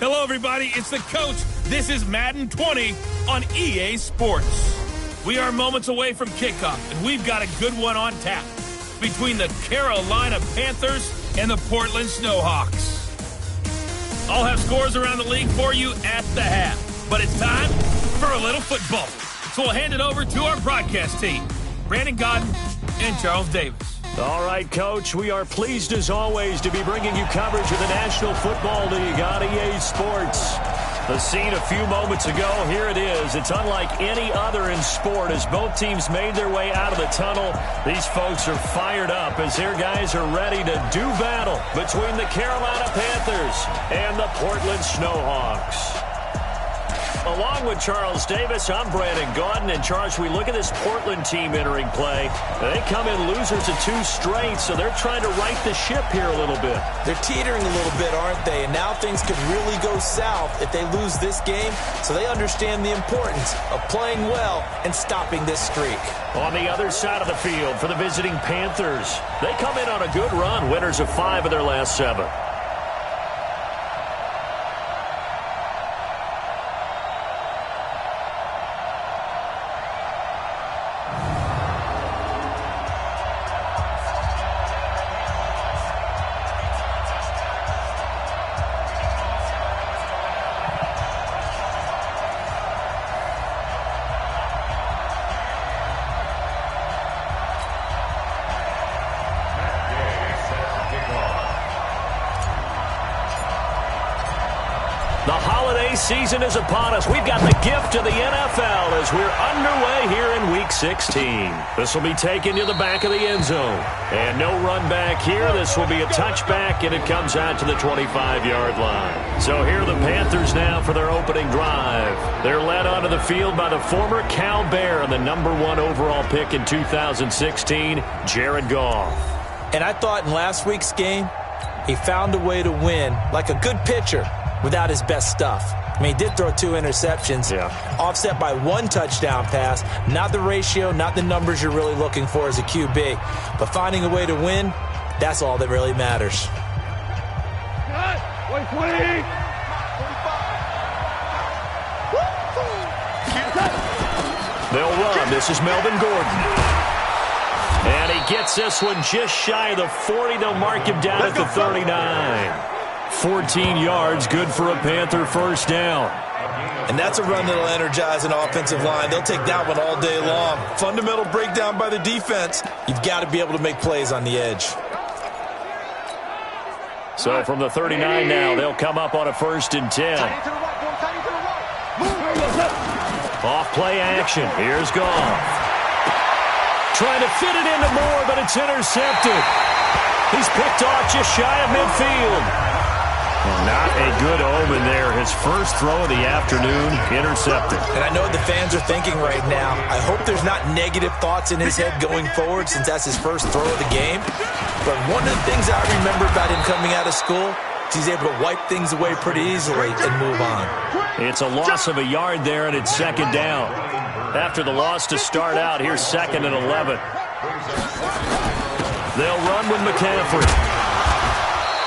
Hello, everybody. It's the coach. This is Madden 20 on EA Sports. We are moments away from kickoff, and we've got a good one on tap between the Carolina Panthers and the Portland Snowhawks. I'll have scores around the league for you at the half, but it's time for a little football. So we'll hand it over to our broadcast team, Brandon Godden and Charles Davis. All right, Coach, we are pleased as always to be bringing you coverage of the National Football League on EA Sports. The scene a few moments ago, here it is. It's unlike any other in sport as both teams made their way out of the tunnel. These folks are fired up as their guys are ready to do battle between the Carolina Panthers and the Portland Snowhawks. Along with Charles Davis, I'm Brandon Godden. And Charles, we look at this Portland team entering play. They come in losers of 2 straight, so they're trying to right the ship here a little bit. They're teetering a little bit, aren't they? And now things could really go south if they lose this game. So they understand the importance of playing well and stopping this streak. On the other side of the field for the visiting Panthers, they come in on a good run, winners of 5 of their last 7. The holiday season is upon us. We've got the gift of the NFL as we're underway here in Week 16. This will be taken to the back of the end zone. And no run back here. This will be a touchback, and it comes out to the 25-yard line. So here are the Panthers now for their opening drive. They're led onto the field by the former Cal Bear and the #1 overall pick in 2016, Jared Goff. And I thought in last week's game, he found a way to win like a good pitcher without his best stuff. I mean, he did throw 2 interceptions, offset by 1 touchdown pass. Not the ratio, not the numbers you're really looking for as a QB. But finding a way to win, that's all that really matters. They'll run. This is Melvin Gordon. And he gets this one just shy of the 40. They'll mark him down at the 39. 14 yards, good for a Panther first down. And that's a run that'll energize an offensive line. They'll take that one all day long. Fundamental breakdown by the defense. You've got to be able to make plays on the edge. So from the 39 now, they'll come up on a 1st and 10. Off play action. Here's Goff. Trying to fit it into Moore, but it's intercepted. He's picked off just shy of midfield. Not a good omen there. His first throw of the afternoon, intercepted. And I know what the fans are thinking right now. I hope there's not negative thoughts in his head going forward since that's his first throw of the game. But one of the things I remember about him coming out of school is he's able to wipe things away pretty easily and move on. It's a loss of a yard there, and it's 2nd down. After the loss to start out, here's 2nd and 11. They'll run with McCaffrey.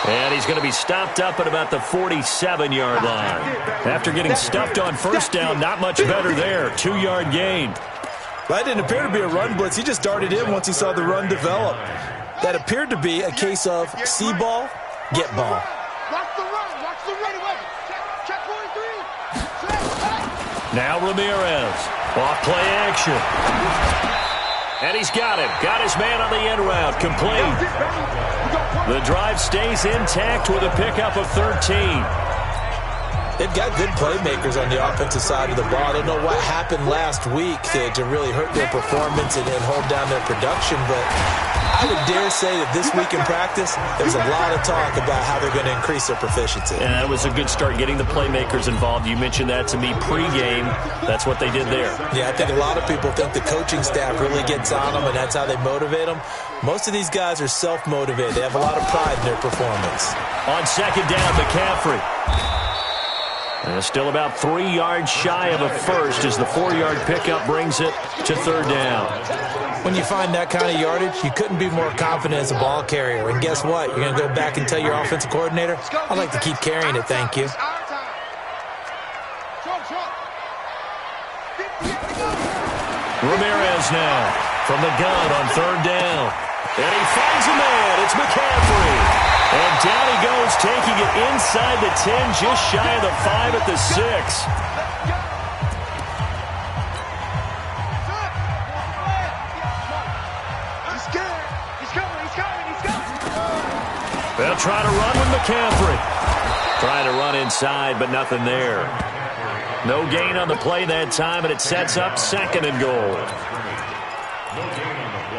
And he's going to be stopped up at about the 47-yard line. After getting stuffed on 1st down, not much better there. 2-yard gain. Well, that didn't appear to be a run blitz. He just darted in once he saw the run develop. That appeared to be a case of see ball, get ball. Watch the run. Watch the run. Check 1-3. Now Ramirez. Off play action. And he's got him. Got his man on the end route. Complete. The drive stays intact with a pickup of 13. They've got good playmakers on the offensive side of the ball. I don't know what happened last week to really hurt their performance and hold down their production, but I would dare say that this week in practice, there's a lot of talk about how they're going to increase their proficiency. And that was a good start getting the playmakers involved. You mentioned that to me pregame. That's what they did there. Yeah, I think a lot of people think the coaching staff really gets on them, and that's how they motivate them. Most of these guys are self-motivated. They have a lot of pride in their performance. On 2nd down, McCaffrey. And still about 3 yards shy of a first as the 4-yard pickup brings it to 3rd down. When you find that kind of yardage, you couldn't be more confident as a ball carrier. And guess what? You're going to go back and tell your offensive coordinator, I'd like to keep carrying it, thank you. Ramirez now from the gun on third down. And he finds a man. It's McCaffrey. And down he goes, taking it inside the 10, just shy of the 5 at the 6. They'll try to run with McCaffrey. Trying to run inside, but nothing there. No gain on the play that time, and it sets up 2nd and goal.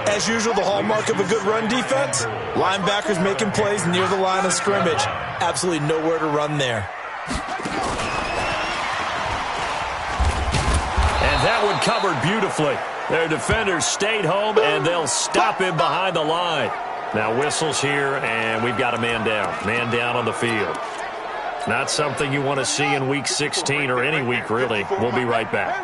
As usual, the hallmark of a good run defense, linebackers making plays near the line of scrimmage. Absolutely nowhere to run there. And that one covered beautifully. Their defenders stayed home, and they'll stop him behind the line. Now whistles here, and we've got a man down. Man down on the field. Not something you want to see in Week 16 or any week, really. We'll be right back.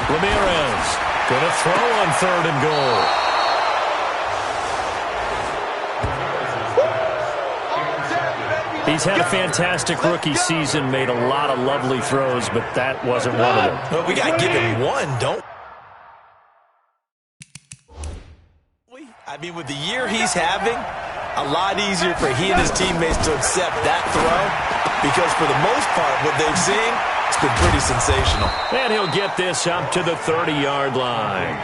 Ramirez going to throw on 3rd and goal. He's had a fantastic rookie season, made a lot of lovely throws, but that wasn't one of them. Well, we got to give him one, don't we? I mean, with the year he's having, a lot easier for he and his teammates to accept that throw because for the most part, what they've seen, it's been pretty sensational. And he'll get this up to the 30-yard line.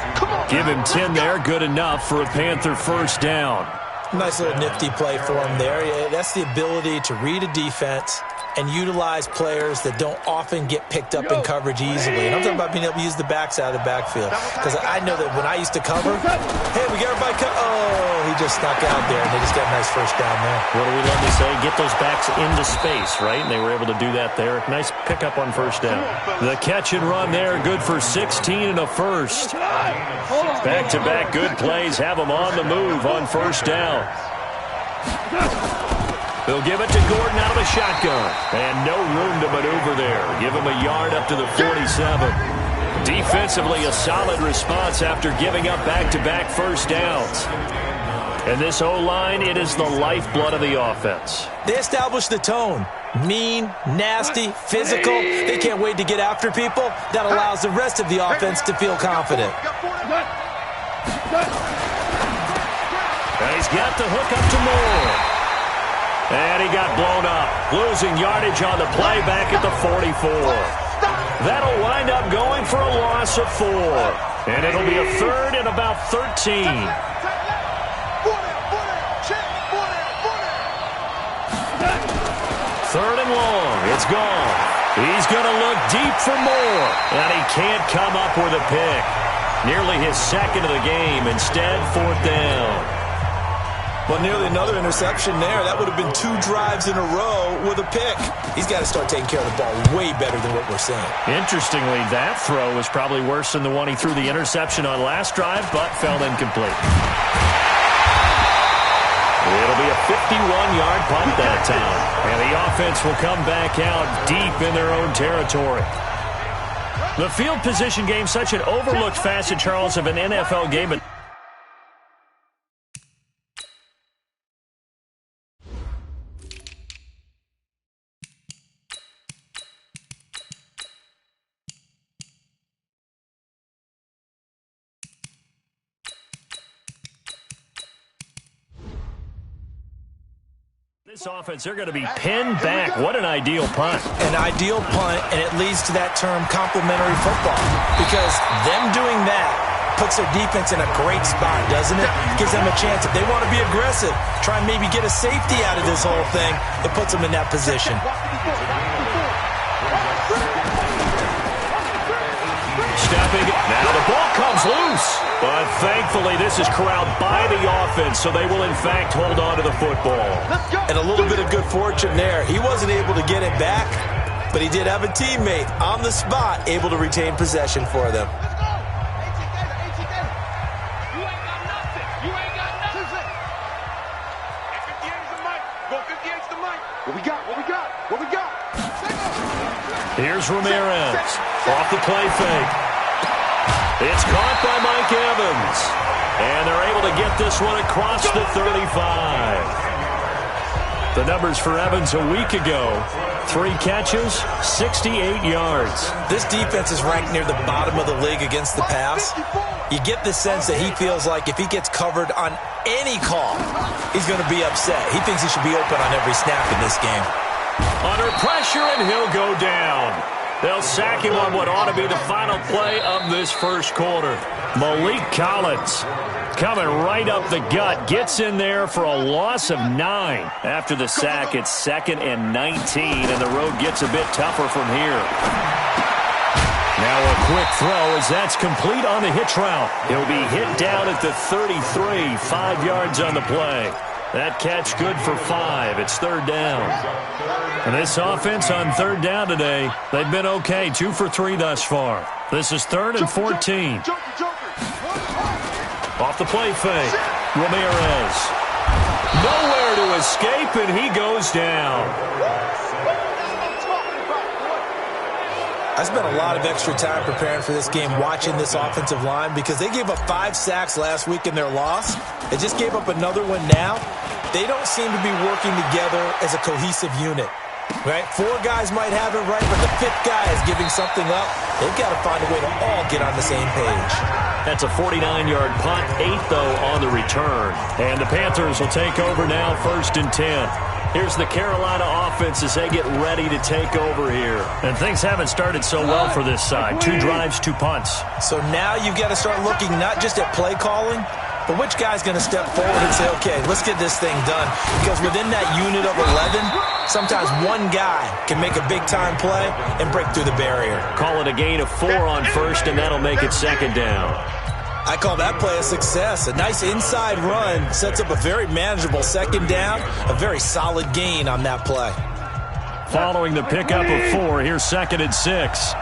Give him 10 there, good enough for a Panther first down. Nice little nifty play for him there. Yeah, that's the ability to read a defense and utilize players that don't often get picked up in coverage easily. And I'm talking about being able to use the backside of the backfield. Because I know that when I used to cover, hey, we got everybody oh, he just snuck out there, and they just got a nice first down there. What do we love to say? Get those backs into space, right? And they were able to do that there. Nice pickup on first down. The catch and run there, good for 16 and a first. Back-to-back good plays have them on the move on first down. They'll give it to Gordon out of the shotgun. And no room to maneuver there. Give him a yard up to the 47. Defensively, a solid response after giving up back-to-back first downs. And this O-line, it is the lifeblood of the offense. They establish the tone. Mean, nasty, physical. They can't wait to get after people. That allows the rest of the offense to feel confident. And he's got the hook up to Moore. And he got blown up, losing yardage on the play back at the 44. That'll wind up going for a loss of 4. And it'll be a 3rd and about 13. 3rd and long. It's gone. He's going to look deep for more. And he can't come up with a pick. Nearly his 2nd of the game. Instead, 4th down. Well, nearly another interception there. That would have been 2 drives in a row with a pick. He's got to start taking care of the ball way better than what we're seeing. Interestingly, that throw was probably worse than the one he threw the interception on last drive, but fell incomplete. It'll be a 51-yard punt that time. And the offense will come back out deep in their own territory. The field position game, such an overlooked facet, Charles, of an NFL game. This offense, they're going to be pinned back. What an ideal punt. An ideal punt, and it leads to that term complementary football. Because them doing that puts their defense in a great spot, doesn't it? Gives them a chance. If they want to be aggressive, try and maybe get a safety out of this whole thing, it puts them in that position. Stepping. Now the ball comes loose. But thankfully, this is corralled by the offense, so they will, in fact, hold on to the football. And a little bit of good fortune there. He wasn't able to get it back, but he did have a teammate on the spot able to retain possession for them. Here's Ramirez. Off the play fake. It's caught by Mike Evans. And they're able to get this one across the 35. The numbers for Evans a week ago: 3 catches, 68 yards. This defense is ranked near the bottom of the league against the pass. You get the sense that he feels like if he gets covered on any call, he's going to be upset. He thinks he should be open on every snap in this game. Under pressure, and he'll go down. They'll sack him on what ought to be the final play of this first quarter. Malik Collins coming right up the gut, gets in there for a loss of 9. After the sack, it's 2nd and 19, and the road gets a bit tougher from here. Now a quick throw as that's complete on the hitch route. He'll be hit down at the 33, 5 yards on the play. That catch good for 5. It's 3rd down. And this offense on 3rd down today, they've been okay. 2 for 3 thus far. This is 3rd and 14. Off the play fake, Ramirez. Nowhere to escape, and he goes down. I spent a lot of extra time preparing for this game, watching this offensive line, because they gave up 5 sacks last week in their loss. They just gave up another one now. They don't seem to be working together as a cohesive unit. Right? 4 guys might have it right, but the 5th guy is giving something up. They've got to find a way to all get on the same page. That's a 49-yard punt, 8 though on the return. And the Panthers will take over now, 1st and 10. Here's the Carolina offense as they get ready to take over here. And things haven't started so well for this side. 2 drives, 2 punts. So now you've got to start looking not just at play calling, but which guy's going to step forward and say, okay, let's get this thing done. Because within that unit of 11, sometimes one guy can make a big-time play and break through the barrier. Call it a gain of 4 on 1st, and that'll make it 2nd down. I call that play a success. A nice inside run sets up a very manageable 2nd down, a very solid gain on that play. Following the pickup of 4, here's 2nd and 6.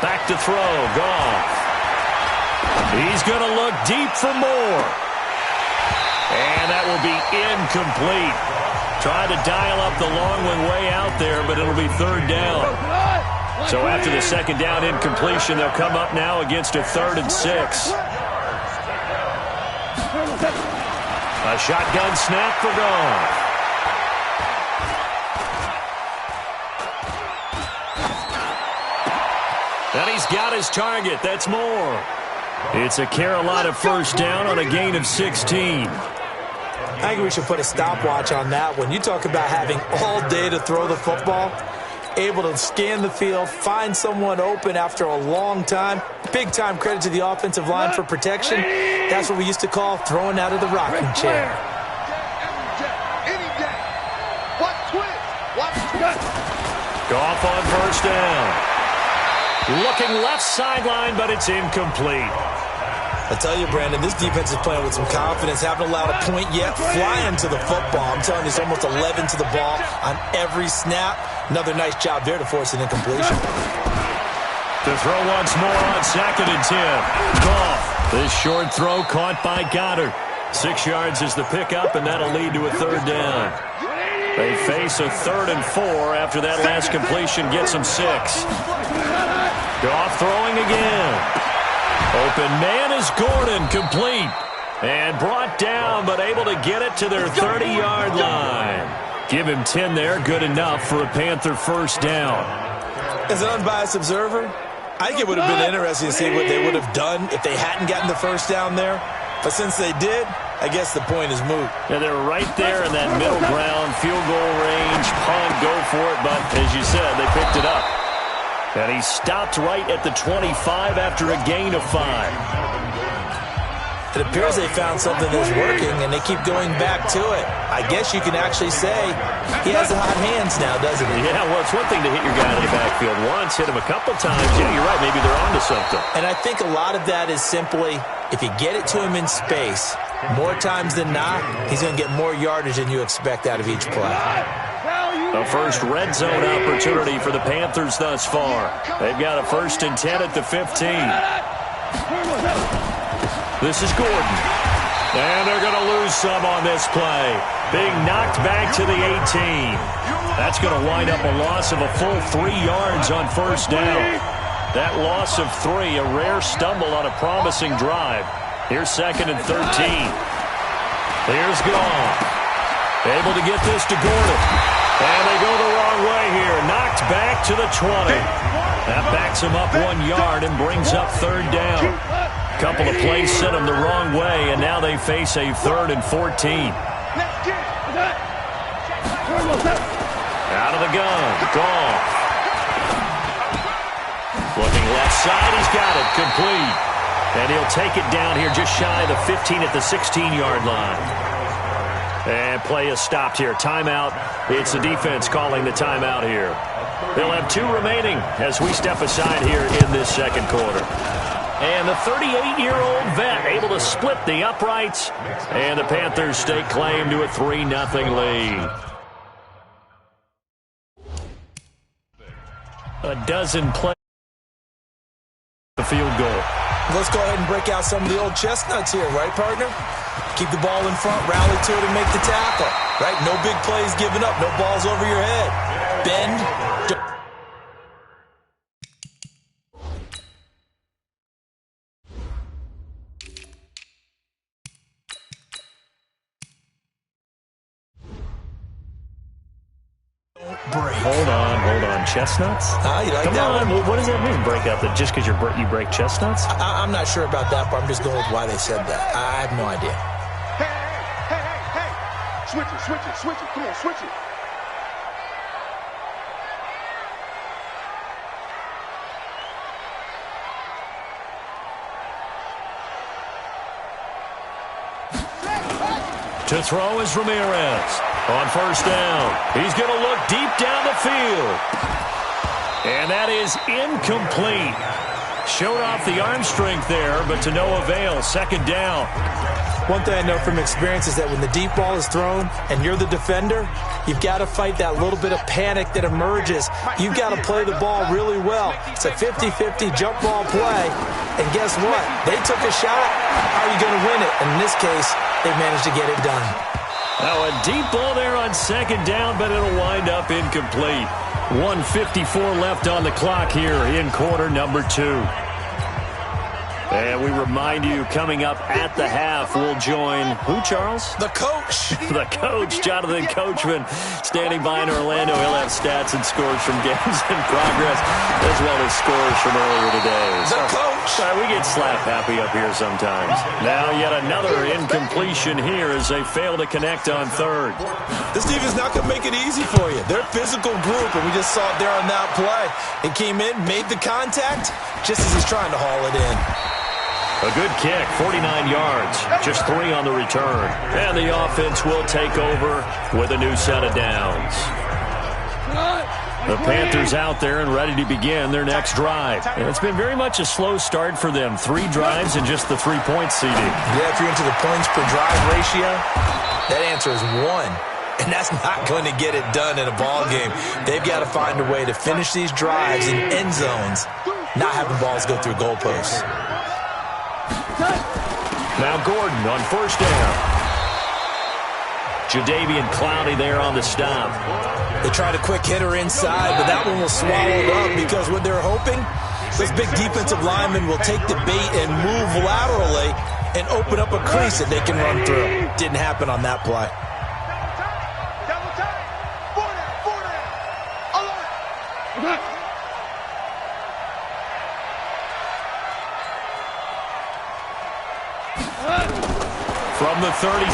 Back to throw, Goff. He's going to look deep for more. And that will be incomplete. Tried to dial up the long one way out there, but it'll be 3rd down. So after the 2nd down incompletion, they'll come up now against a 3rd and 6. A shotgun snap for Goff. And he's got his target. That's more. It's a Carolina 1st down on a gain of 16. I think we should put a stopwatch on that one. You talk about having all day to throw the football, able to scan the field, find someone open after a long time. Big-time credit to the offensive line for protection. That's what we used to call throwing out of the rocking chair. Goff on 1st down. Looking left sideline, but it's incomplete. I tell you, Brandon, this defense is playing with some confidence. Haven't allowed a point yet. Flying to the football. I'm telling you, it's almost 11 to the ball on every snap. Another nice job there to force an incompletion. To throw once more on 2nd and 10. Goff. This short throw caught by Goddard. 6 yards is the pickup, and that'll lead to a 3rd down. They face a 3rd and 4 after that last completion gets them 6. Goff throwing again. Open man is Gordon, complete. And brought down, but able to get it to their 30-yard line. Give him 10 there, good enough for a Panther 1st down. As an unbiased observer, I think it would have been interesting to see what they would have done if they hadn't gotten the 1st down there. But since they did, I guess the point is moot. Yeah, they were right there in that middle ground, field goal range, punt, go for it. But as you said, they picked it up. And he stopped right at the 25 after a gain of 5. It appears they found something that's working, and they keep going back to it. I guess you can actually say he has the hot hands now, doesn't he? Yeah, well, it's one thing to hit your guy in the backfield once, hit him a couple times. Yeah, you're right. Maybe they're onto something. And I think a lot of that is simply if you get it to him in space, more times than not, he's going to get more yardage than you expect out of each play. A first red zone opportunity for the Panthers thus far. They've got a 1st and 10 at the 15. This is Gordon. And they're going to lose some on this play. Being knocked back to the 18. That's going to wind up a loss of a full 3 yards on 1st down. That loss of 3, a rare stumble on a promising drive. Here's 2nd and 13. Here's Goff. Able to get this to Gordon. And they go the wrong way here. Knocked back to the 20. That backs him up 1 yard and brings up third down. A couple of plays sent them the wrong way, and now they face a 3rd and 14. Out of the gun. Goff. Looking left side. He's got it. Complete. And he'll take it down here just shy of the 15 at the 16-yard line. And play is stopped here. Timeout. It's the defense calling the timeout here. They'll have 2 remaining as we step aside here in this second quarter. And the 38-year-old vet able to split the uprights. And the Panthers stake claim to a 3-0 lead. A dozen plays. The field goal. Let's go ahead and break out some of the old chestnuts here, right, partner? Keep the ball in front, rally to it, and make the tackle, right? No big plays given up, no balls over your head. Bend. Break. Hold on. Chestnuts? You like Come that on. one? What does that mean, break out? That just because you break chestnuts? I'm not sure about that, but I'm just going with why they said that. I have no idea. Hey. Switch it. Come on, switch it. To throw is Ramirez. On first down, he's going to look deep down the field. And that is incomplete. Showed off the arm strength there, but to no avail. Second down. One thing I know from experience is that when the deep ball is thrown and you're the defender, you've got to fight that little bit of panic that emerges. You've got to play the ball really well. It's a 50-50 jump ball play. And guess what? They took a shot. How are you going to win it? And in this case, they managed to get it done. Now a deep ball there on second down, but it'll wind up incomplete. 1:54 left on the clock here in quarter number 2. And we remind you, coming up at the half, we'll join who, Charles? The coach. The coach, Jonathan Coachman, standing by in Orlando. He'll have stats and scores from games in progress, as well as scores from earlier today. The coach. We get slap happy up here sometimes. Now yet another incompletion here as they fail to connect on third. This defense not going to make it easy for you. They're a physical group, and we just saw it there on that play. It came in, made the contact, just as he's trying to haul it in. A good kick, 49 yards, just 3 on the return. And the offense will take over with a new set of downs. The Panthers out there and ready to begin their next drive. And it's been very much a slow start for them. 3 drives and just the 3-point seeding. Yeah, if you're into the points per drive ratio, that answer is 1. And that's not going to get it done in a ball game. They've got to find a way to finish these drives in end zones, not having balls go through goalposts. Now Gordon on first down. Jadeveon Clowney there on the stop. They tried a quick hitter inside, but that one was swallowed up because what they're hoping, those big defensive linemen will take the bait and move laterally and open up a crease that they can run through. Didn't happen on that play. From the 36,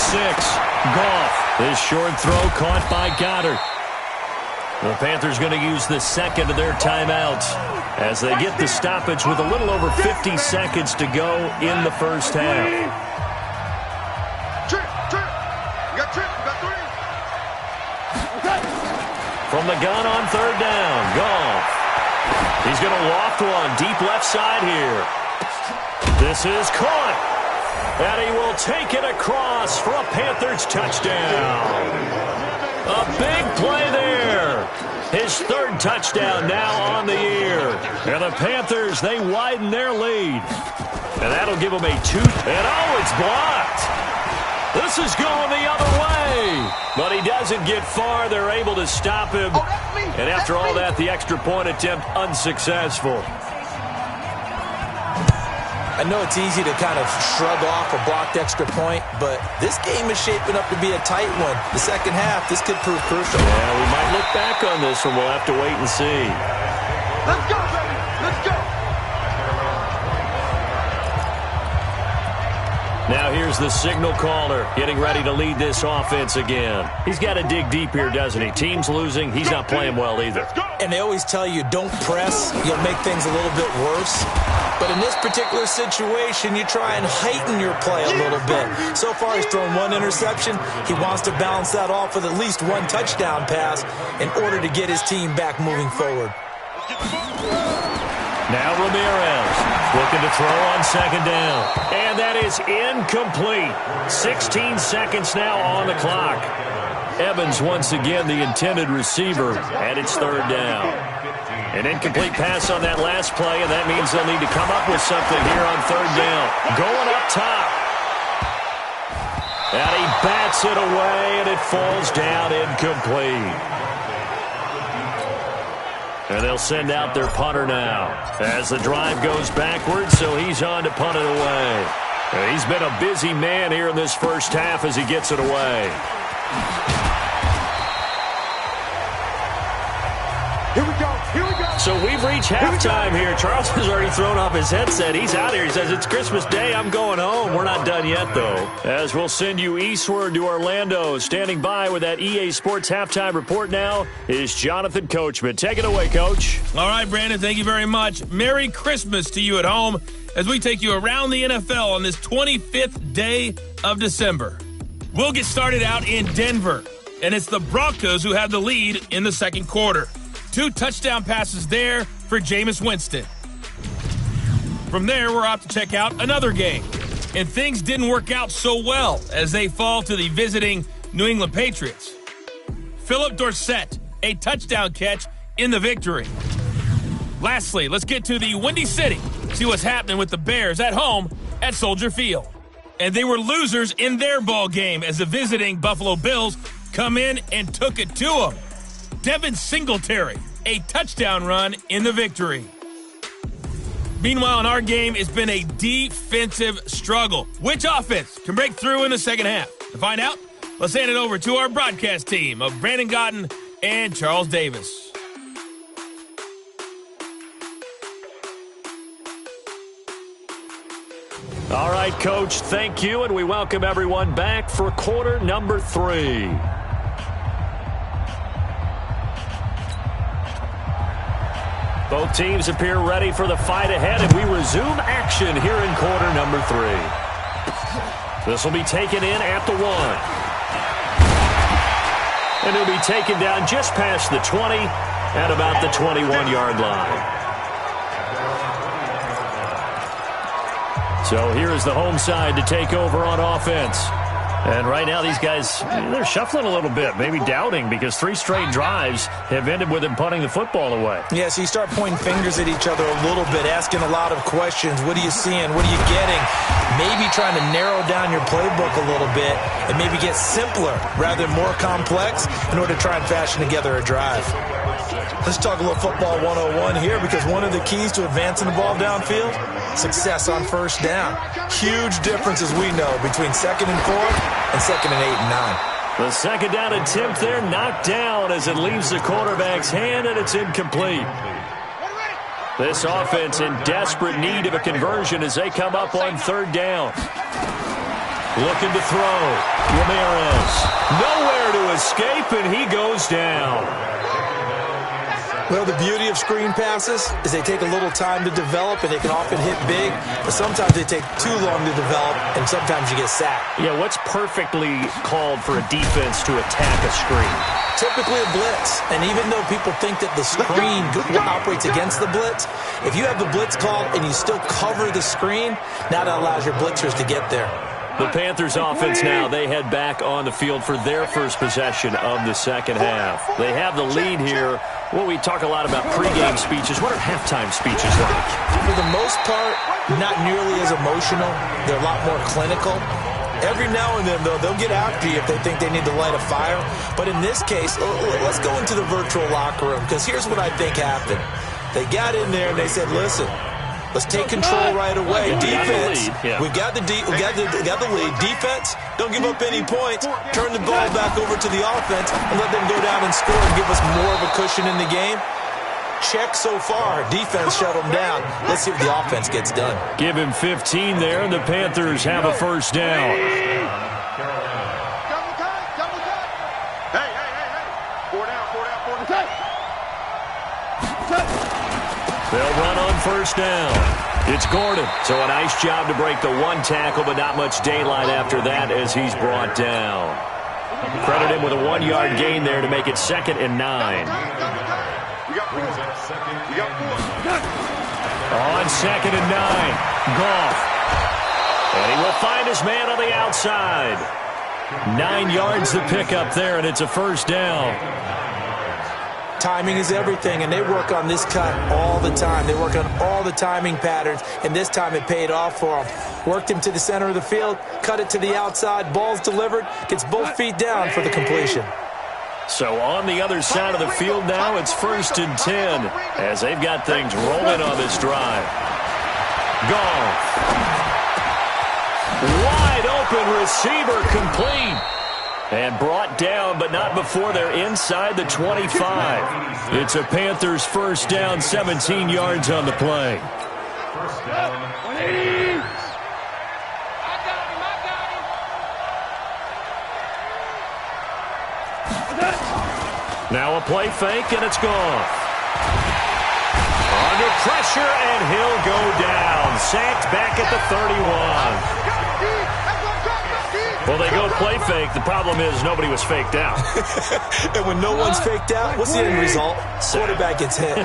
Goff. This short throw caught by Goddard. The Panthers going to use the second of their timeouts as they get the stoppage with a little over 50 seconds to go in the first half. Trip. You got 3. From the gun on third down, Goff. He's going to loft one deep left side here. This is caught. And he will take it across for a Panthers touchdown. A big play there. His 3rd touchdown now on the year. And the Panthers, they widen their lead. And that'll give them a 2. And it's blocked. This is going the other way. But he doesn't get far. They're able to stop him. And after all that, the extra point attempt unsuccessful. I know it's easy to kind of shrug off a blocked extra point, but this game is shaping up to be a tight one. The second half, this could prove crucial. Yeah, we might look back on this one. We'll have to wait and see. Let's go, baby. Let's go. Now here's the signal caller getting ready to lead this offense again. He's got to dig deep here, doesn't he? Team's losing. He's not playing well either. And they always tell you, don't press. You'll make things a little bit worse. But in this particular situation, you try and heighten your play a little bit. So far, he's thrown one interception. He wants to balance that off with at least one touchdown pass in order to get his team back moving forward. Now Ramirez looking to throw on second down. And that is incomplete. 16 seconds now on the clock. Evans once again the intended receiver, and it's third down. An incomplete pass on that last play, and that means they'll need to come up with something here on third down. Going up top. And he bats it away, and it falls down incomplete. And they'll send out their punter now as the drive goes backwards, so he's on to punt it away. And he's been a busy man here in this first half as he gets it away. Here we go. Here we go. So we've reached halftime here. Charles has already thrown off his headset. He's out here. He says, it's Christmas Day. I'm going home. We're not done yet, though. As we'll send you eastward to Orlando. Standing by with that EA Sports halftime report now is Jonathan Coachman. Take it away, Coach. All right, Brandon, thank you very much. Merry Christmas to you at home as we take you around the NFL on this 25th day of December. We'll get started out in Denver, and it's the Broncos who have the lead in the second quarter. 2 touchdown passes there for Jameis Winston. From there, we're out to check out another game. And things didn't work out so well as they fall to the visiting New England Patriots. Philip Dorsett, a touchdown catch in the victory. Lastly, let's get to the Windy City, see what's happening with the Bears at home at Soldier Field. And they were losers in their ball game as the visiting Buffalo Bills come in and took it to them. Devin Singletary, a touchdown run in the victory. Meanwhile, in our game, it's been a defensive struggle. Which offense can break through in the second half? To find out, let's hand it over to our broadcast team of Brandon Godden and Charles Davis. All right, Coach, thank you, and we welcome everyone back for quarter number 3. Both teams appear ready for the fight ahead, and we resume action here in quarter number 3. This will be taken in at the 1. And it'll be taken down just past the 20 at about the 21-yard line. So here is the home side to take over on offense. And right now these guys, they're shuffling a little bit, maybe doubting, because 3 straight drives have ended with them punting the football away. Yeah, so you start pointing fingers at each other a little bit, asking a lot of questions. What are you seeing? What are you getting? Maybe trying to narrow down your playbook a little bit and maybe get simpler rather than more complex in order to try and fashion together a drive. Let's talk a little football 101 here, because one of the keys to advancing the ball downfield, success on first down. Huge difference, as we know, between 2nd and 4 and 2nd and 8 and 9. The second down attempt there knocked down as it leaves the quarterback's hand, and it's incomplete. This offense in desperate need of a conversion as they come up on third down. Looking to throw. Ramirez. Nowhere to escape, and he goes down. Well, the beauty of screen passes is they take a little time to develop, and they can often hit big, but sometimes they take too long to develop, and sometimes you get sacked. Yeah, what's perfectly called for a defense to attack a screen? Typically a blitz, and even though people think that the screen operates against the blitz, if you have the blitz called and you still cover the screen, now that allows your blitzers to get there. The Panthers offense now, they head back on the field for their first possession of the second half. They have the lead here. Well, we talk a lot about pregame speeches. What are halftime speeches like? For the most part, not nearly as emotional. They're a lot more clinical. Every now and then, though, they'll get after you if they think they need to light a fire. But in this case, let's go into the virtual locker room, because here's what I think happened. They got in there and they said, listen, Let's take control right away. Defense, we got the lead. Defense, don't give up any points. Turn the ball back over to the offense and let them go down and score and give us more of a cushion in the game. Check so far. Defense shut them down. Let's see if the offense gets done. Give him 15 there, and the Panthers have a first down. Hey. 4 down. They'll run on first down. It's Gordon. So a nice job to break the one tackle, but not much daylight after that as he's brought down. Credit him with a 1-yard gain there to make it 2nd and 9. On 2nd and 9, Goff. And he will find his man on the outside. 9 yards to pick up there, and it's a first down. Timing is everything, and they work on this cut all the time. They work on all the timing patterns, and this time it paid off for them. Worked him to the center of the field, cut it to the outside, ball's delivered, gets both feet down for the completion. So on the other side of the field now, it's 1st and 10 as they've got things rolling on this drive. Goff. Wide open receiver, complete. And brought down, but not before they're inside the 25. It's a Panthers first down, 17 yards on the play. Now a play fake, and it's gone. Under pressure, and he'll go down. Sacked back at the 31. Well, they go play fake. The problem is nobody was faked out. And when no one's faked out, what's the end result? Quarterback gets hit.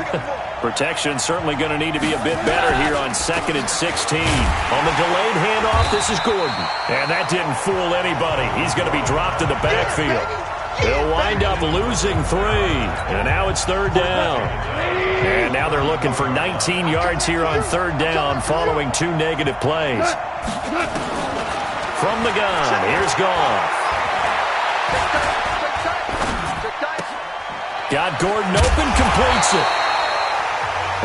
Protection certainly going to need to be a bit better here on 2nd and 16. On the delayed handoff, this is Gordon. And that didn't fool anybody. He's going to be dropped in the backfield. They'll wind up losing 3. And now it's 3rd down. And now they're looking for 19 yards here on 3rd down following 2 negative plays. From the gun, here's Goff. Got Gordon open, completes it.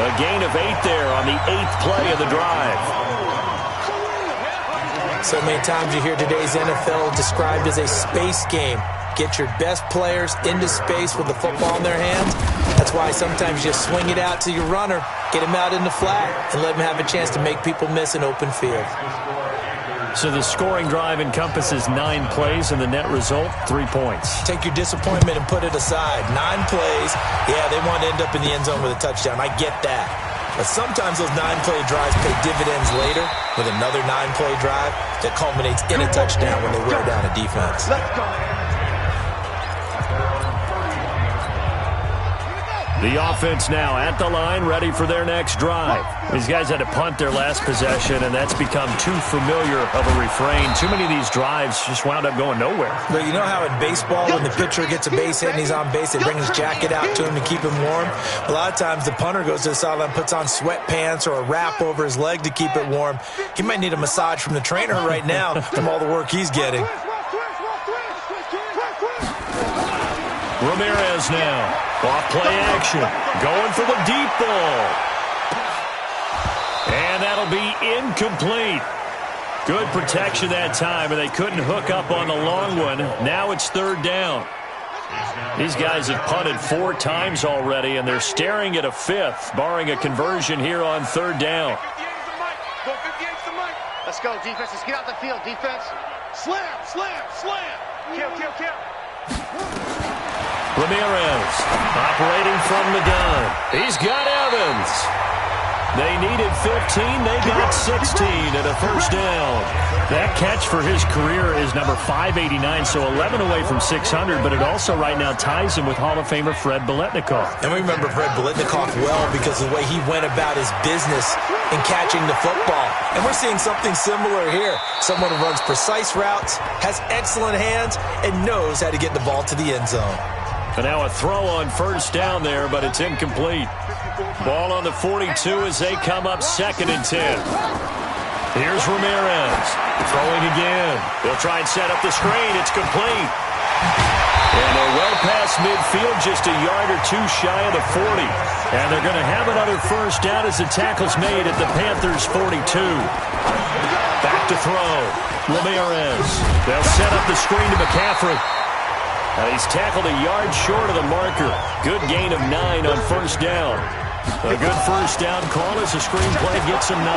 A gain of 8 there on the 8th play of the drive. So many times you hear today's NFL described as a space game. Get your best players into space with the football in their hands. That's why sometimes you swing it out to your runner, get him out in the flat, and let him have a chance to make people miss an open field. So the scoring drive encompasses 9 plays, and the net result, 3 points. Take your disappointment and put it aside. 9 plays, yeah, they want to end up in the end zone with a touchdown. I get that. But sometimes those 9-play drives pay dividends later with another 9-play drive that culminates in a touchdown when they wear down a defense. Let's go. The offense now at the line, ready for their next drive. These guys had to punt their last possession, and that's become too familiar of a refrain. Too many of these drives just wound up going nowhere. But you know how in baseball, when the pitcher gets a base hit and he's on base, they bring his jacket out to him to keep him warm? A lot of times the punter goes to the sideline, puts on sweatpants or a wrap over his leg to keep it warm. He might need a massage from the trainer right now from all the work he's getting. Ramirez now. Off play action. Going for the deep ball. And that'll be incomplete. Good protection that time, and they couldn't hook up on the long one. Now it's 3rd down. These guys have punted 4 times already, and they're staring at a 5th, barring a conversion here on 3rd down. Let's go, defense. Let's get out the field, defense. Slam. Kill. Ramirez operating from the gun. He's got Evans. They needed 15. They got 16 and a first down. That catch for his career is number 589, so 11 away from 600, but it also right now ties him with Hall of Famer Fred Biletnikoff. And we remember Fred Biletnikoff well because of the way he went about his business in catching the football. And we're seeing something similar here. Someone who runs precise routes, has excellent hands, and knows how to get the ball to the end zone. And now a throw on first down there, but it's incomplete. Ball on the 42 as they come up 2nd and 10. Here's Ramirez. Throwing again. They'll try and set up the screen. It's complete. And a well-passed midfield, just a yard or two shy of the 40. And they're going to have another first down as the tackle's made at the Panthers' 42. Back to throw. Ramirez. They'll set up the screen to McCaffrey. He's tackled a yard short of the marker. Good gain of 9 on first down. A good first down call as the screen play gets him 9.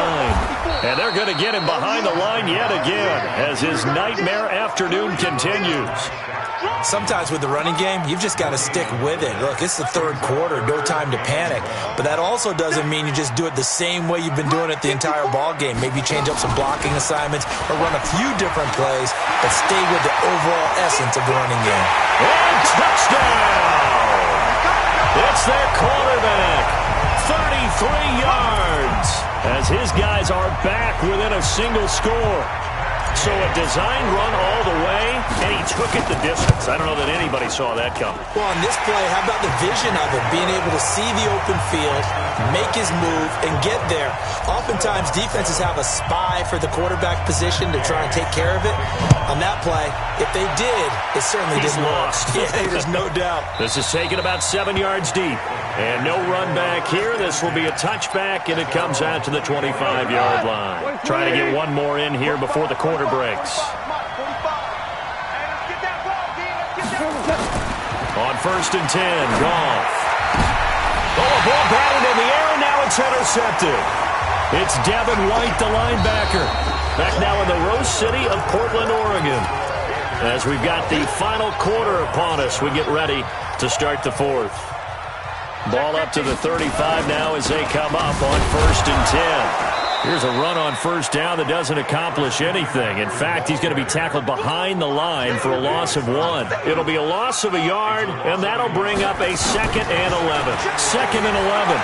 And they're going to get him behind the line yet again as his nightmare afternoon continues. Sometimes with the running game, you've just got to stick with it. Look, it's the third quarter, no time to panic. But that also doesn't mean you just do it the same way you've been doing it the entire ball game. Maybe change up some blocking assignments or run a few different plays, but stay with the overall essence of the running game. And touchdown! It's their quarterback. 33 yards as his guys are back within a single score. So a designed run all the way, and he took it the distance. I don't know that anybody saw that coming. Well, on this play, how about the vision of it? Being able to see the open field, make his move, and get there. Oftentimes, defenses have a spy for the quarterback position to try and take care of it. On that play, if they did, it certainly didn't work. Yeah, there's no doubt. This is taken about 7 yards deep. And no run back here. This will be a touchback, and it comes out to the 25-yard line. Trying to get one more in here before the quarter breaks. On 1st and 10, Goff. Oh, a ball batted in the air, and now it's intercepted. It's Devin White, the linebacker. Back now in the Rose City of Portland, Oregon. As we've got the final quarter upon us, we get ready to start the fourth. Ball up to the 35 now as they come up on 1st and 10. Here's a run on first down that doesn't accomplish anything. In fact, he's going to be tackled behind the line for a loss of 1. It'll be a loss of a yard, and that'll bring up a 2nd and 11. 2nd and 11.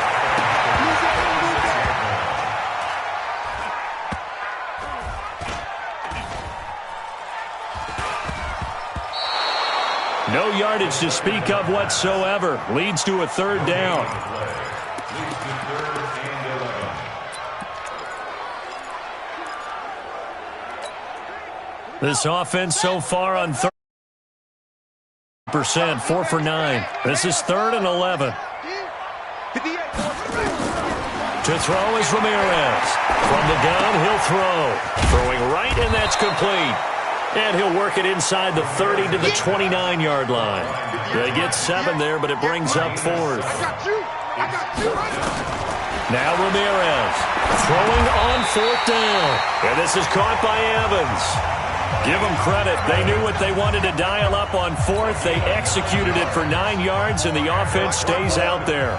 No yardage to speak of whatsoever. Leads to a 3rd down. This offense so far on 30%, 4 for 9. This is 3rd and 11. To throw is Ramirez. From the gun, he'll throw. Throwing right, and that's complete. And he'll work it inside the 30 to the 29-yard line. They get 7 there, but it brings up 4th. Now Ramirez throwing on 4th down. And this is caught by Evans. Give them credit. They knew what they wanted to dial up on 4th. They executed it for 9 yards, and the offense stays out there.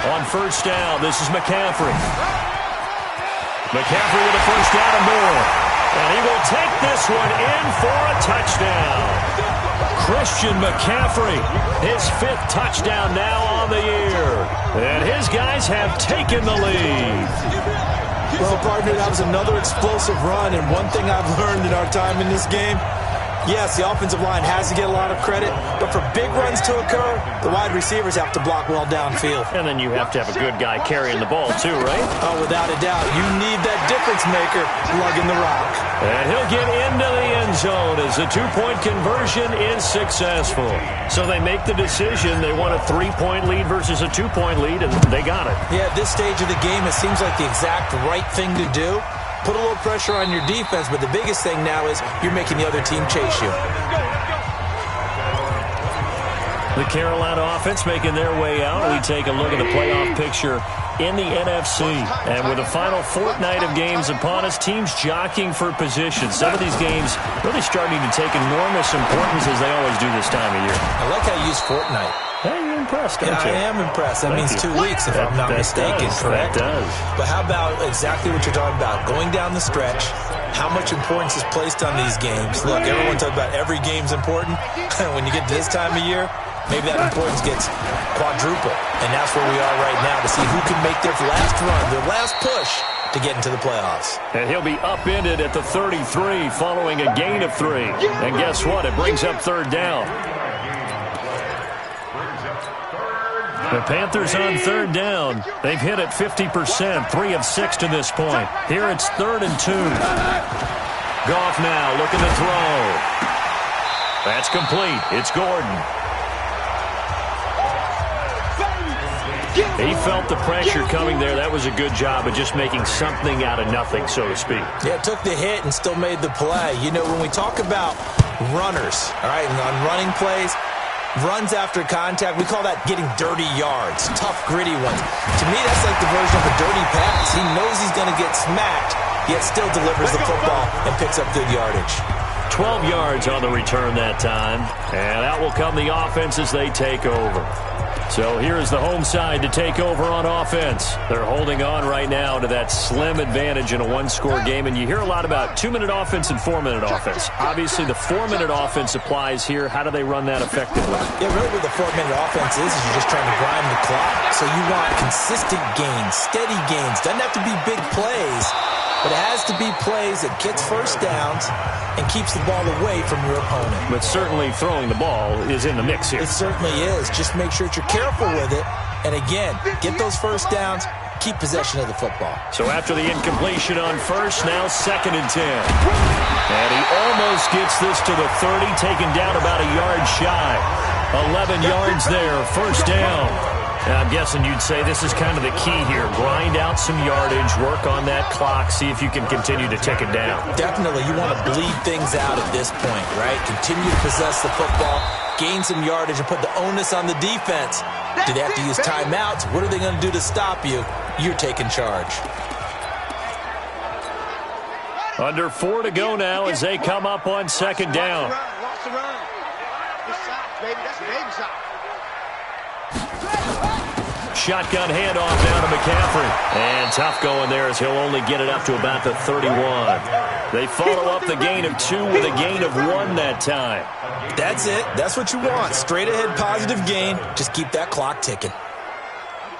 On 1st down, this is McCaffrey. McCaffrey with a 1st down and more. And he will take this one in for a touchdown. Christian McCaffrey, his 5th touchdown now on the year. And his guys have taken the lead. Well, partner, that was another explosive run. And one thing I've learned in our time in this game, yes, the offensive line has to get a lot of credit, but for big runs to occur, the wide receivers have to block well downfield. And then you have to have a good guy carrying the ball too, right? Oh, without a doubt. You need that difference maker lugging the rock. And he'll get into the end zone as the 2-point conversion is successful. So they make the decision. They want a 3-point lead versus a 2-point lead, and they got it. Yeah, at this stage of the game, it seems like the exact right thing to do. Put a little pressure on your defense, but the biggest thing now is you're making the other team chase you. The Carolina offense making their way out. We take a look at the playoff picture in the NFC. And with the final fortnight of games upon us, teams jockeying for position. Some of these games really starting to take enormous importance as they always do this time of year. I like how you use fortnight. Hey, you're impressed, don't you? I am impressed. That means 2 weeks, if I'm not mistaken, correct? That does. But how about exactly what you're talking about? Going down the stretch, how much importance is placed on these games? Look, everyone talks about every game's important. When you get to this time of year, maybe that importance gets quadruple. And that's where we are right now to see who can make their last run, their last push to get into the playoffs. And he'll be upended at the 33 following a gain of 3. And guess what? It brings up 3rd down. The Panthers on third down. They've hit it 50%, 3 of 6 to this point. Here it's 3rd and 2. Goff now looking to throw. That's complete. It's Gordon. He felt the pressure coming there. That was a good job of just making something out of nothing, so to speak. Yeah, took the hit and still made the play. You know, when we talk about runners, all right, and on running plays, runs after contact, we call that getting dirty yards, tough, gritty ones. To me, that's like the version of a dirty pass. He knows he's going to get smacked, yet still delivers the football and picks up good yardage. 12 yards on the return that time, and out will come the offense as they take over. So here's the home side to take over on offense. They're holding on right now to that slim advantage in a one-score game, and you hear a lot about 2-minute offense and 4-minute offense. Obviously, the 4-minute offense applies here. How do they run that effectively? Yeah, really what the 4-minute offense is you're just trying to grind the clock. So you want consistent gains, steady gains. Doesn't have to be big plays, but it has to be plays that gets first downs and keeps the ball away from your opponent. But certainly throwing the ball is in the mix here. It certainly is. Just make sure that you're careful with it. And again, get those first downs, keep possession of the football. So after the incompletion on first, now 2nd and 10. And he almost gets this to the 30, taken down about a yard shy. 11 yards there, first down. I'm guessing you'd say this is kind of the key here. Grind out some yardage, work on that clock, see if you can continue to tick it down. Definitely. You want to bleed things out at this point, right? Continue to possess the football, gain some yardage, and put the onus on the defense. Do they have to use timeouts? What are they going to do to stop you? You're taking charge. Under 4 to go now as they come up on 2nd down. Watch the run. Good side, baby. That's baby side. Shotgun handoff down to McCaffrey. And tough going there as he'll only get it up to about the 31. They follow up the gain of 2 with a gain of 1 that time. That's it. That's what you want. Straight ahead positive gain. Just keep that clock ticking.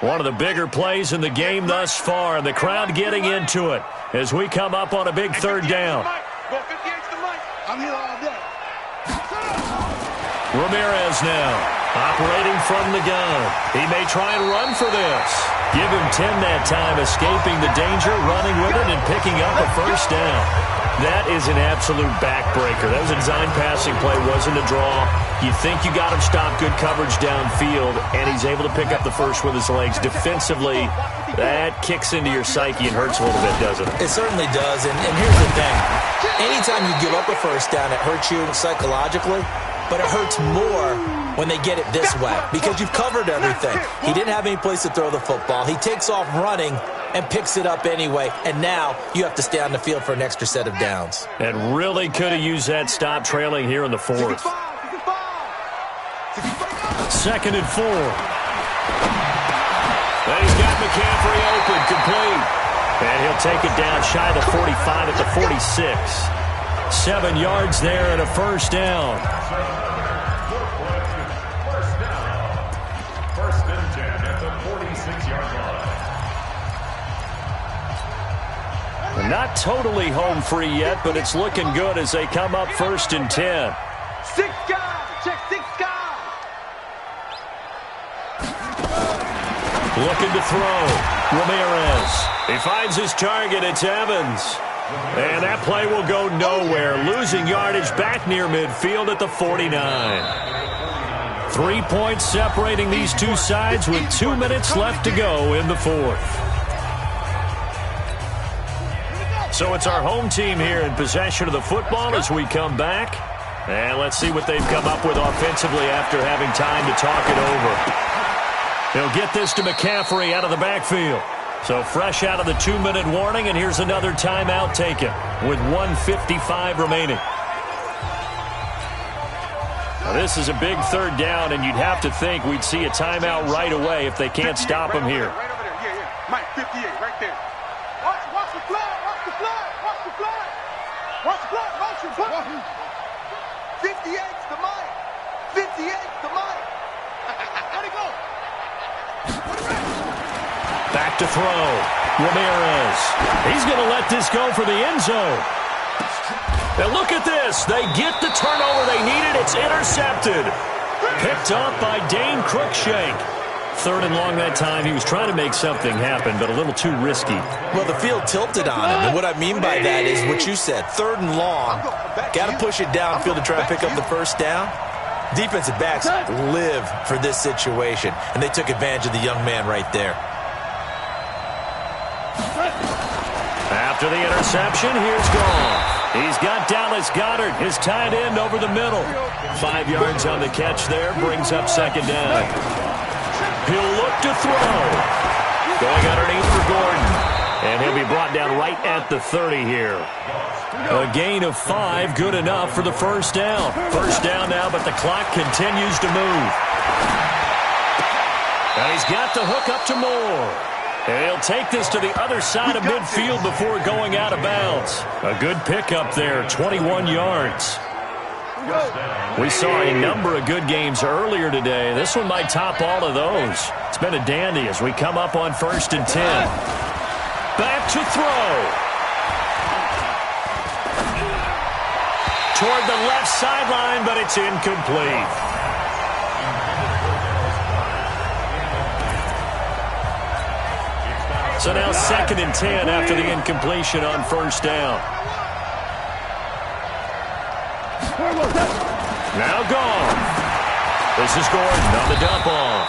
One of the bigger plays in the game thus far. The crowd getting into it as we come up on a big 3rd down. I'm here all day. Ramirez now. Operating from the gun. He may try and run for this. Give him 10 that time, escaping the danger, running with it, and picking up a first down. That is an absolute backbreaker. That was a design passing play, wasn't a draw. You think you got him stopped, good coverage downfield, and he's able to pick up the first with his legs. Defensively, that kicks into your psyche and hurts a little bit, doesn't it? It certainly does, and here's the thing. Anytime you give up a first down, it hurts you psychologically, but it hurts more when they get it this way because you've covered everything. He didn't have any place to throw the football. He takes off running and picks it up anyway, and now you have to stay on the field for an extra set of downs. And really could have used that stop trailing here in the 4th. 2nd and 4. And he's got McCaffrey open, complete. And he'll take it down shy of the 45 at the 46. 7 yards there and a first down. First and 10 at the 46-yard line. Not totally home free yet, but it's looking good as they come up 1st and 10. 6 guys. Check 6 guys. Looking to throw. Ramirez. He finds his target. It's Evans. And that play will go nowhere. Losing yardage back near midfield at the 49. 3 points separating these two sides with 2 minutes left to go in the 4th. So it's our home team here in possession of the football as we come back. And let's see what they've come up with offensively after having time to talk it over. He'll get this to McCaffrey out of the backfield. So fresh out of the 2-minute warning, and here's another timeout taken with 1:55 remaining. Now this is a big 3rd down, and you'd have to think we'd see a timeout right away if they can't stop him here. Right over there. Yeah. Mike, 58, right there. Watch the flag. Watch the flag. Watch the flag. Watch the flag. Motion. 58's the Mike. 58's the Mike. Let it go. Back to throw. Ramirez. He's going to let this go for the end zone. And look at this. They get the turnover they needed. It's intercepted. Picked up by Dane Cruikshank. 3rd and long that time. He was trying to make something happen, but a little too risky. Well, the field tilted on him, and what I mean by that is what you said. 3rd and long, got to push it downfield to try to pick up the first down. Defensive backs live for this situation, and they took advantage of the young man right there. After the interception, here's Goff. He's got Dallas Goedert, his tight end, over the middle. 5 yards on the catch there, brings up 2nd down. He'll look to throw. Going underneath for Gordon. And he'll be brought down right at the 30 here. A gain of 5, good enough for the first down. First down now, but the clock continues to move. And he's got the hook up to Moore. And he'll take this to the other side of midfield before going out of bounds. A good pickup there, 21 yards. We saw a number of good games earlier today. This one might top all of those. It's been a dandy as we come up on 1st and 10. Back to throw. Toward the left sideline, but it's incomplete. So now 2nd and 10 after the incompletion on 1st down. Now Goff. This is Gordon on the dump off.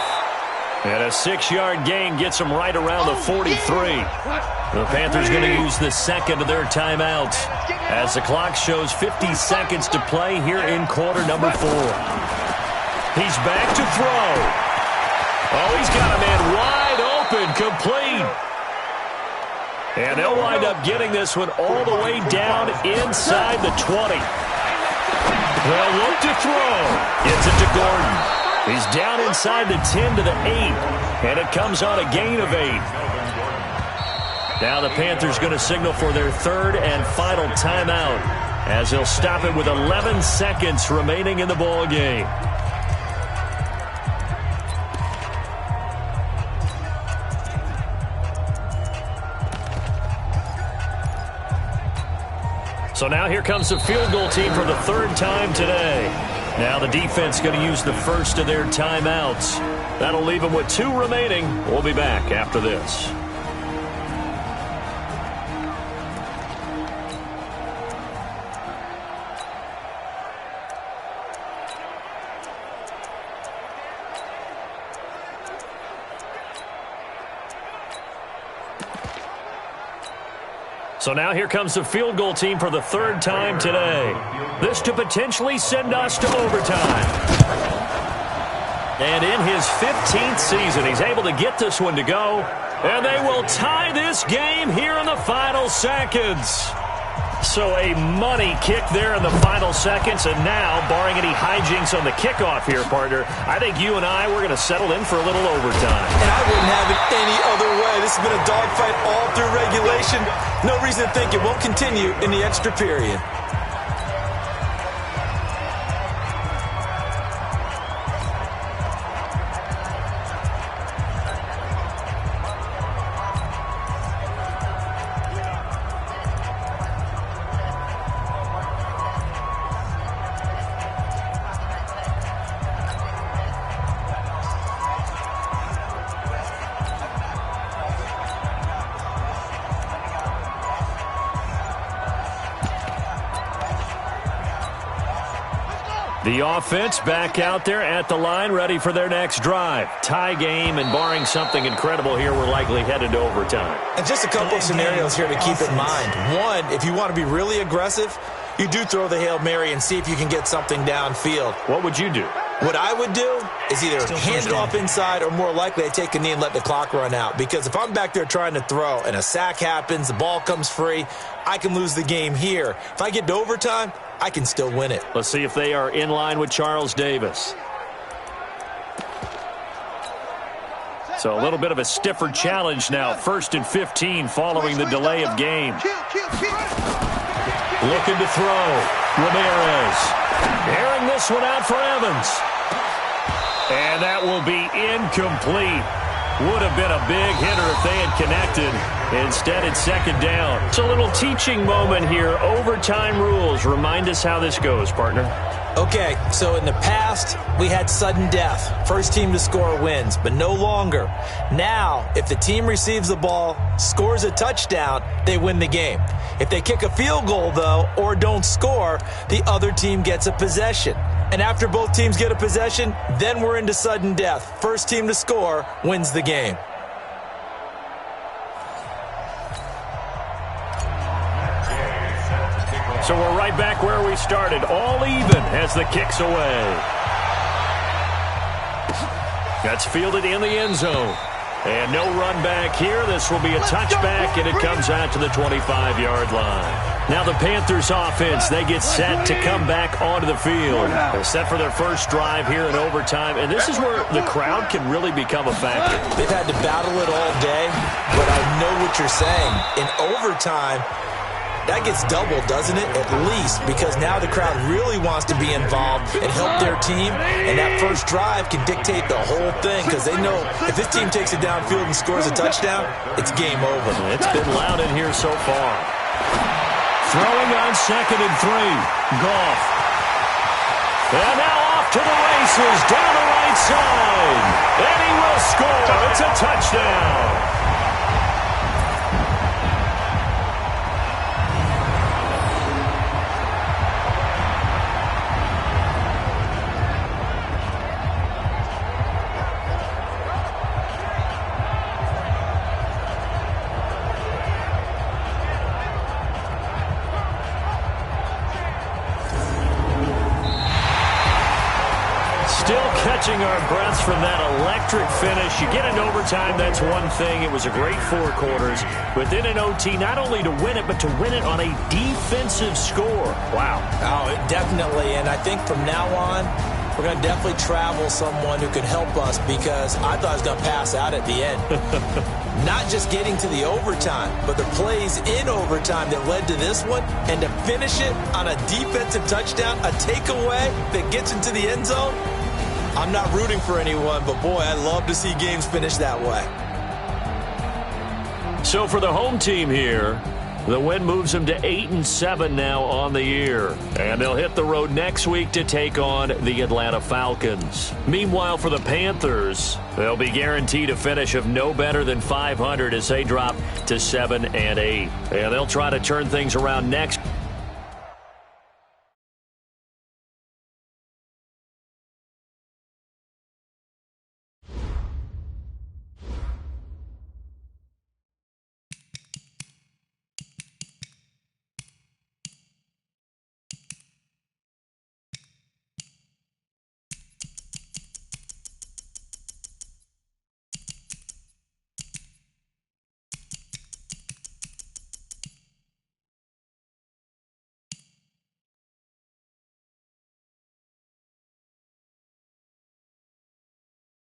And a 6-yard gain gets them right around the 43. The Panthers going to use the second of their timeouts as the clock shows 50 seconds to play here in quarter number 4. He's back to throw. Oh, he's got a man wide open, complete. And they'll wind up getting this one all the way down inside the 20. They'll look to throw. Gets it to Gordon. He's down inside the 10 to the 8. And it comes on a gain of 8. Now the Panthers going to signal for their 3rd and final timeout as they'll stop it with 11 seconds remaining in the ball game. So now here comes the field goal team for the 3rd time today. Now the defense going to use the first of their timeouts. That'll leave them with 2 remaining. We'll be back after this. So now here comes the field goal team for the 3rd time today. This to potentially send us to overtime. And in his 15th season, he's able to get this one to go. And they will tie this game here in the final seconds. So a money kick there in the final seconds. And now, barring any hijinks on the kickoff here, partner, I think you and I, we're going to settle in for a little overtime. And I wouldn't have it any other way. This has been a dogfight all through regulation. No reason to think it won't continue in the extra period. The offense back out there at the line, ready for their next drive. Tie game, and barring something incredible here, we're likely headed to overtime. And just a couple of scenarios here to keep in mind. One, if you want to be really aggressive, you do throw the Hail Mary and see if you can get something downfield. What would you do? What I would do is either hand it off inside or more likely I take a knee and let the clock run out. Because if I'm back there trying to throw and a sack happens, the ball comes free, I can lose the game here. If I get to overtime, I can still win it. Let's see if they are in line with Charles Davis. So a little bit of a stiffer challenge now. 1st and 15 following the delay of game. Looking to throw. Ramirez. Airing this one out for Evans. And that will be incomplete. Would have been a big hitter if they had connected. Instead, it's second down. It's a little teaching moment here. Overtime rules. Remind us how this goes, partner. Okay, so in the past, we had sudden death. First team to score wins, but no longer. Now, if the team receives the ball, scores a touchdown, they win the game. If they kick a field goal, though, or don't score, the other team gets a possession. And after both teams get a possession, then we're into sudden death. First team to score wins the game. So we're right back where we started, all even as the kick's away. That's fielded in the end zone. And no run back here. This will be a touchback, and it comes out to the 25-yard line. Now the Panthers offense, they get set to come back onto the field. They're set for their first drive here in overtime, and this is where the crowd can really become a factor. They've had to battle it all day, but I know what you're saying. In overtime, that gets doubled, doesn't it? At least, because now the crowd really wants to be involved and help their team, and that first drive can dictate the whole thing because they know if this team takes it downfield and scores a touchdown, it's game over. It's been loud in here so far. Throwing on 2nd and 3. Goff. And now off to the races down the right side. And he will score. It's a touchdown. Catching our breaths from that electric finish. You get in overtime, that's one thing. It was a great 4 quarters. But then in OT, not only to win it, but to win it on a defensive score. Wow. Oh, definitely. And I think from now on, we're going to definitely travel someone who could help us because I thought I was going to pass out at the end. Not just getting to the overtime, but the plays in overtime that led to this one, and to finish it on a defensive touchdown, a takeaway that gets into the end zone. I'm not rooting for anyone, but boy, I love to see games finish that way. So for the home team here, the win moves them to 8-7 now on the year. And they'll hit the road next week to take on the Atlanta Falcons. Meanwhile, for the Panthers, they'll be guaranteed a finish of no better than 500 as they drop to 7-8. And they'll try to turn things around next